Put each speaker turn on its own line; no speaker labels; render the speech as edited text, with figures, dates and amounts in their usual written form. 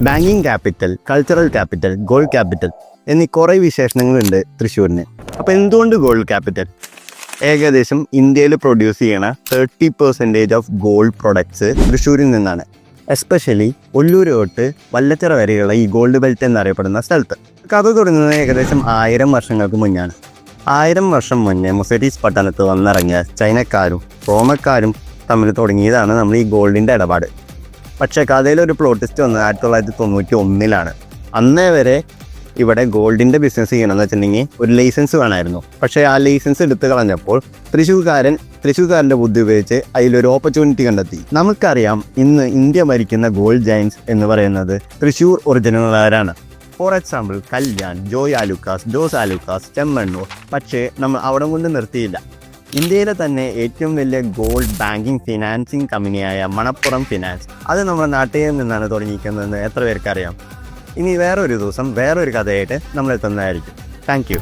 Banking capital, cultural capital, gold capital എന്നീ കുറേ വിശേഷണങ്ങളുണ്ട് തൃശ്ശൂരിന്. അപ്പോൾ എന്തുകൊണ്ട് ഗോൾഡ് ക്യാപിറ്റൽ? ഏകദേശം ഇന്ത്യയിൽ പ്രൊഡ്യൂസ് ചെയ്യണ 30% ഓഫ് ഗോൾഡ് പ്രൊഡക്ട്സ് തൃശ്ശൂരിൽ നിന്നാണ്. എസ്പെഷ്യലി ഒല്ലൂർ തൊട്ട് വല്ലച്ചിറ വരെയുള്ള ഈ ഗോൾഡ് ബെൽറ്റ് എന്നറിയപ്പെടുന്ന സ്ഥലത്ത്. കഥ തുടങ്ങുന്നത് ഏകദേശം 1000 വർഷങ്ങൾക്ക് മുന്നാണ്. 1000 വർഷം മുന്നേ മുസറ്റീസ് പട്ടണത്ത് വന്നിറങ്ങിയ ചൈനക്കാരും റോമക്കാരും തമ്മിൽ തുടങ്ങിയതാണ് നമ്മൾ ഈ ഗോൾഡിൻ്റെ ഇടപാട്. പക്ഷേ കഥയിലൊരു പ്ലോട്ട് ട്വിസ്റ്റ് വന്നത് 1991 അന്നേ വരെ ഇവിടെ ഗോൾഡിൻ്റെ ബിസിനസ് ചെയ്യണമെന്ന് വെച്ചിട്ടുണ്ടെങ്കിൽ ഒരു ലൈസൻസ് വേണമായിരുന്നു. പക്ഷേ ആ ലൈസൻസ് എടുത്തു കളഞ്ഞപ്പോൾ തൃശ്ശൂർക്കാരൻ്റെ ബുദ്ധി ഉപയോഗിച്ച് അതിലൊരു ഓപ്പർച്യൂണിറ്റി കണ്ടെത്തി. നമുക്കറിയാം ഇന്ന് ഇന്ത്യ ഭരിക്കുന്ന ഗോൾഡ് ജയൻസ് എന്ന് പറയുന്നത് തൃശ്ശൂർ ഒറിജിനലുകാരാണ്. For example Kalyan, Joy Alukkas, Jose Alukkas, Chemmanur. പക്ഷേ നമ്മൾ അവിടെ കൊണ്ട് നിർത്തിയില്ല. ഇന്ത്യയിലെ തന്നെ ഏറ്റവും വലിയ ഗോൾഡ് ബാങ്കിങ് ഫിനാൻസിങ് കമ്പനിയായ മണപ്പുറം ഫിനാൻസ്, അത് നമ്മുടെ നാട്ടിൽ നിന്നാണ് തുടങ്ങിയിരിക്കുന്നതെന്ന് എത്ര പേർക്കറിയാം? ഇനി വേറൊരു ദിവസം വേറൊരു കഥയായിട്ട് നമ്മൾ എത്തുന്നതായിരിക്കും. Thank you.